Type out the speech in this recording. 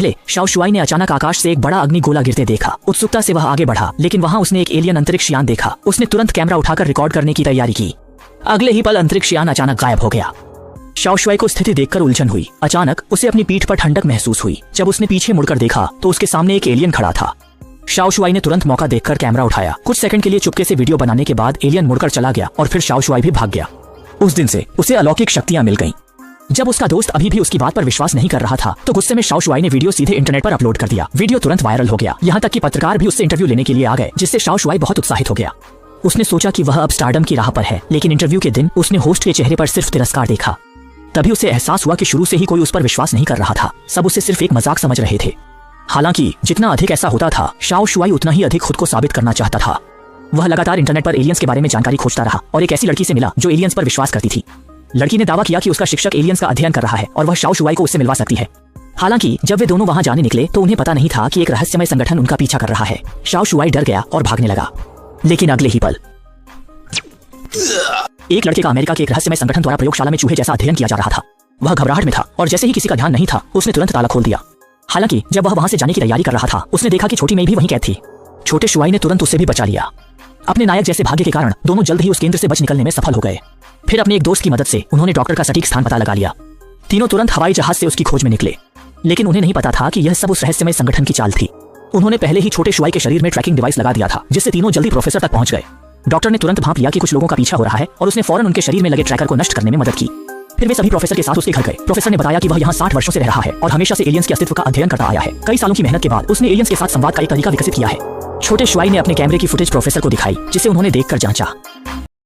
पहले Shao Shuai ने अचानक आकाश से एक बड़ा अग्निगोला गिरते देखा। उत्सुकता से वह आगे बढ़ा, लेकिन वहां उसने एक एलियन अंतरिक्ष यान देखा। उसने तुरंत कैमरा उठाकर रिकॉर्ड करने की तैयारी की। अगले ही पल अंतरिक्ष यान अचानक गायब हो गया। शाओ शुआई को स्थिति देखकर उलझन हुई। अचानक उसे अपनी पीठ पर ठंडक महसूस हुई। जब उसने पीछे मुड़कर देखा तो उसके सामने एक एलियन खड़ा था। शाओ शुआई ने तुरंत मौका देखकर कैमरा उठाया। कुछ सेकंड के लिए चुपके से वीडियो बनाने के बाद एलियन मुड़कर चला गया और फिर शाओ शुआई भी भाग गया। उस दिन से उसे अलौकिक शक्तियां मिल गईं। जब उसका दोस्त अभी भी उसकी बात पर विश्वास नहीं कर रहा था तो गुस्से में शाओ शुआई ने वीडियो सीधे इंटरनेट पर अपलोड कर दिया। वीडियो तुरंत वायरल हो गया, यहाँ तक कि पत्रकार भी उससे इंटरव्यू लेने के लिए आ गए, जिससे शाओ शुआई बहुत उत्साहित हो गया। उसने सोचा कि वह अब स्टारडम की राह पर है, लेकिन इंटरव्यू के दिन उसने होस्ट के चेहरे पर सिर्फ तिरस्कार देखा। तभी उसे एहसास हुआ कि शुरू से ही कोई उस पर विश्वास नहीं कर रहा था। सब उसे सिर्फ एक मजाक समझ रहे थे। हालांकि जितना अधिक ऐसा होता था, शाओ शुआई उतना ही अधिक खुद को साबित करना चाहता था। वह लगातार इंटरनेट पर एलियंस के बारे में जानकारी खोजता रहा और एक ऐसी लड़की से मिला जो एलियंस पर विश्वास करती थी। लड़की ने दावा किया कि उसका शिक्षक एलियंस का अध्ययन कर रहा है और वह शाओ शुआई को उससे मिलवा सकती है। हालांकि जब वे दोनों वहां जाने निकले तो उन्हें पता नहीं था कि एक रहस्यमय संगठन उनका पीछा कर रहा है। शाओ शुआई डर गया और भागने लगा, लेकिन अगले ही पल एक लड़के का अमेरिका के एक रहस्यमय संगठन द्वारा प्रयोगशाला में चूहे जैसा अध्ययन किया जा रहा था। वह घबराहट में था और जैसे ही किसी का ध्यान नहीं था उसने तुरंत ताला खोल दिया। हालांकि जब वह वहां से जाने की तैयारी कर रहा था उसने देखा कि छोटी मेई भी वहीं कैद थी। छोटे शुआई ने तुरंत उसे भी बचा लिया। अपने नायक जैसे भाग्य के कारण दोनों जल्द ही उस केंद्र से बच निकलने में सफल हो गए। फिर अपने एक दोस्त की मदद से उन्होंने डॉक्टर का सटीक स्थान पता लगा लिया। तीनों तुरंत हवाई जहाज से उसकी खोज में निकले, लेकिन उन्हें नहीं पता था कि यह सब उस रहस्यमय संगठन की चाल थी। उन्होंने पहले ही छोटे शुआई के शरीर में ट्रैकिंग डिवाइस लगा दिया था, जिससे तीनों जल्दी प्रोफेसर तक पहुंच गए। डॉक्टर ने तुरंत भांप लिया कि कुछ लोगों का पीछा हो रहा है और उसने फौरन उनके शरीर में लगे ट्रैकर को नष्ट करने में मदद की। फिर वे सभी प्रोफेसर के साथ उसके घर गए। प्रोफेसर ने बताया कि वह यहाँ 60 वर्षों से रह रहा है और हमेशा से एलियंस के अस्तित्व का अध्ययन करता आया है। कई सालों की मेहनत के बाद उसने एलियंस के साथ संवाद का एक तरीका विकसित किया है। छोटे शुआई ने अपने कैमरे की फुटेज प्रोफेसर को दिखाई, जिसे उन्होंने देखकर जांचा।